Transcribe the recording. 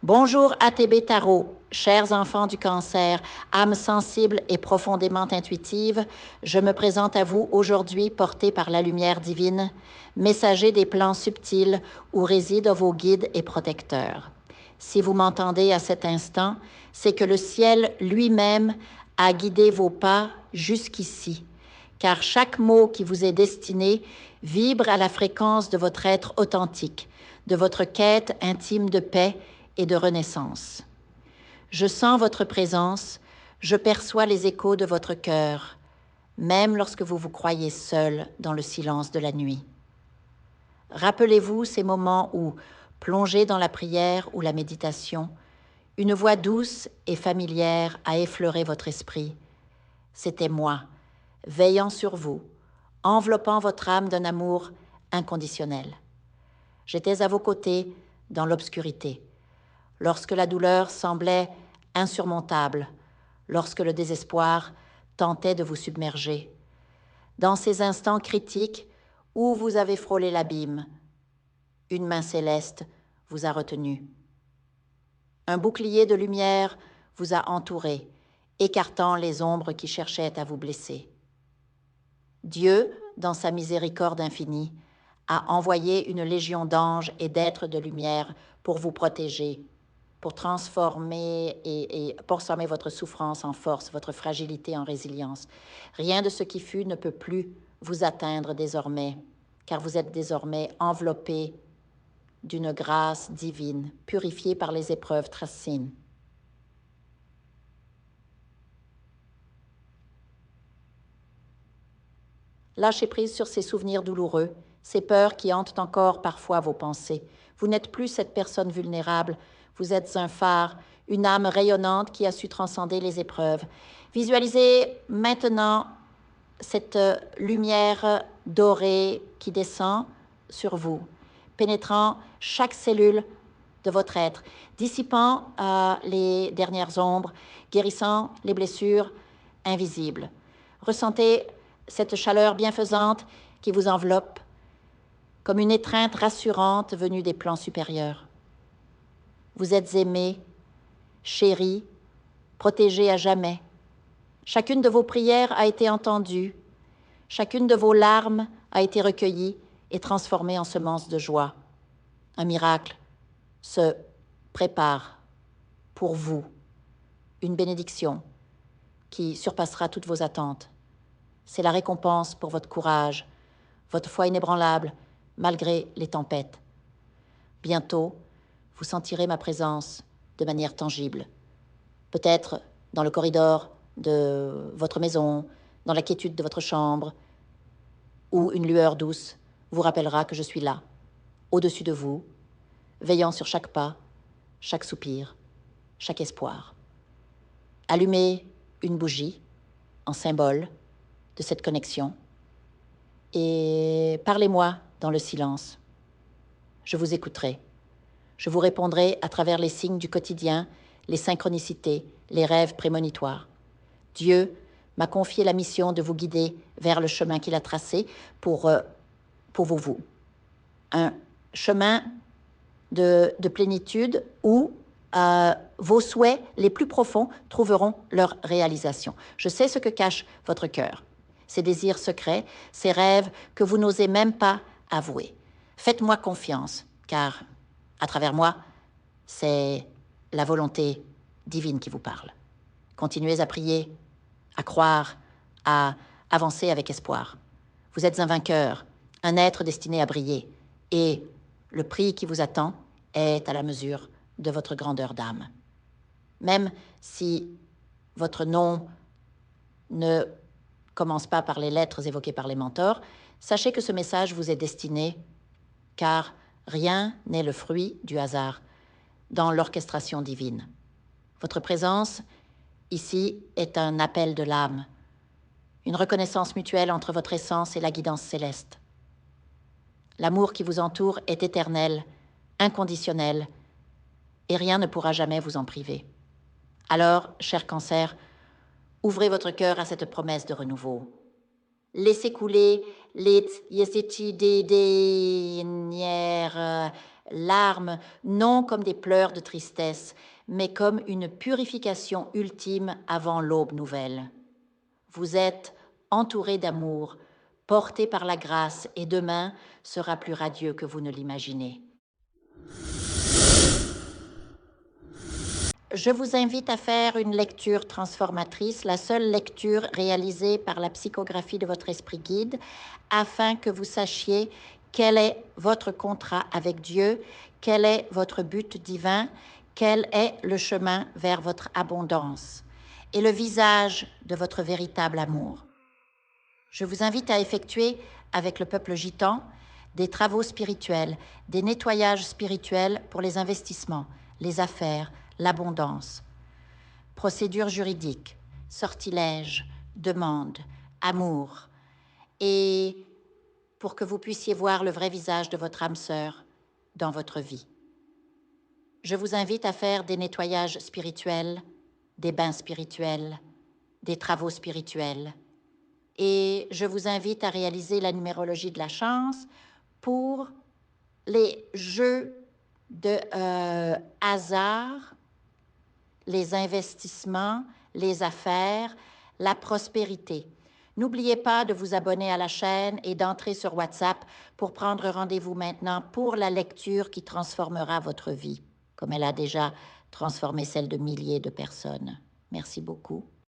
Bonjour ATB Tarot, chers enfants du cancer, âmes sensibles et profondément intuitives, je me présente à vous aujourd'hui portée par la lumière divine, messager des plans subtils où résident vos guides et protecteurs. Si vous m'entendez à cet instant, c'est que le ciel lui-même a guidé vos pas jusqu'ici, car chaque mot qui vous est destiné vibre à la fréquence de votre être authentique, de votre quête intime de paix et de renaissance. Je sens votre présence, je perçois les échos de votre cœur, même lorsque vous vous croyez seul dans le silence de la nuit. Rappelez-vous ces moments où, plongé dans la prière ou la méditation, une voix douce et familière a effleuré votre esprit. C'était moi, veillant sur vous, enveloppant votre âme d'un amour inconditionnel. J'étais à vos côtés dans l'obscurité, lorsque la douleur semblait insurmontable, lorsque le désespoir tentait de vous submerger. Dans ces instants critiques où vous avez frôlé l'abîme, une main céleste vous a retenu. Un bouclier de lumière vous a entouré, écartant les ombres qui cherchaient à vous blesser. Dieu, dans sa miséricorde infinie, a envoyé une légion d'anges et d'êtres de lumière pour vous protéger, pour transformer et transformer votre souffrance en force, votre fragilité en résilience. Rien de ce qui fut ne peut plus vous atteindre désormais, car vous êtes désormais enveloppé d'une grâce divine, purifiée par les épreuves tracines. Lâchez prise sur ces souvenirs douloureux, ces peurs qui hantent encore parfois vos pensées. Vous n'êtes plus cette personne vulnérable, vous êtes un phare, une âme rayonnante qui a su transcender les épreuves. Visualisez maintenant cette lumière dorée qui descend sur vous, pénétrant chaque cellule de votre être, dissipant les dernières ombres, guérissant les blessures invisibles. Ressentez cette chaleur bienfaisante qui vous enveloppe comme une étreinte rassurante venue des plans supérieurs. Vous êtes aimé, chéri, protégé à jamais. Chacune de vos prières a été entendue, chacune de vos larmes a été recueillie et transformée en semences de joie. Un miracle se prépare pour vous, une bénédiction qui surpassera toutes vos attentes. C'est la récompense pour votre courage, votre foi inébranlable, malgré les tempêtes. Bientôt, vous sentirez ma présence de manière tangible. Peut-être dans le corridor de votre maison, dans la quiétude de votre chambre, où une lueur douce vous rappellera que je suis là, au-dessus de vous, veillant sur chaque pas, chaque soupir, chaque espoir. Allumez une bougie en symbole de cette connexion et parlez-moi dans le silence. Je vous écouterai. Je vous répondrai à travers les signes du quotidien, les synchronicités, les rêves prémonitoires. Dieu m'a confié la mission de vous guider vers le chemin qu'il a tracé pour vous. Un chemin de plénitude où vos souhaits les plus profonds trouveront leur réalisation. Je sais ce que cache votre cœur, ces désirs secrets, ces rêves que vous n'osez même pas avouer. Faites-moi confiance, car à travers moi, c'est la volonté divine qui vous parle. Continuez à prier, à croire, à avancer avec espoir. Vous êtes un vainqueur, un être destiné à briller, et le prix qui vous attend est à la mesure de votre grandeur d'âme. Même si votre nom ne commence pas par les lettres évoquées par les mentors, sachez que ce message vous est destiné, car rien n'est le fruit du hasard dans l'orchestration divine. Votre présence ici est un appel de l'âme, une reconnaissance mutuelle entre votre essence et la guidance céleste. L'amour qui vous entoure est éternel, inconditionnel, et rien ne pourra jamais vous en priver. Alors, cher cancer, ouvrez votre cœur à cette promesse de renouveau. Laissez couler les dernières larmes, non comme des pleurs de tristesse, mais comme une purification ultime avant l'aube nouvelle. Vous êtes entouré d'amour, porté par la grâce, et demain sera plus radieux que vous ne l'imaginez. Je vous invite à faire une lecture transformatrice, la seule lecture réalisée par la psychographie de votre esprit guide, afin que vous sachiez quel est votre contrat avec Dieu, quel est votre but divin, quel est le chemin vers votre abondance et le visage de votre véritable amour. Je vous invite à effectuer avec le peuple gitan des travaux spirituels, des nettoyages spirituels pour les investissements, les affaires, l'abondance, procédures juridiques, sortilèges, demandes, amour, et pour que vous puissiez voir le vrai visage de votre âme sœur dans votre vie. Je vous invite à faire des nettoyages spirituels, des bains spirituels, des travaux spirituels, et je vous invite à réaliser la numérologie de la chance pour les jeux de hasard, les investissements, les affaires, la prospérité. N'oubliez pas de vous abonner à la chaîne et d'entrer sur WhatsApp pour prendre rendez-vous maintenant pour la lecture qui transformera votre vie, comme elle a déjà transformé celle de milliers de personnes. Merci beaucoup.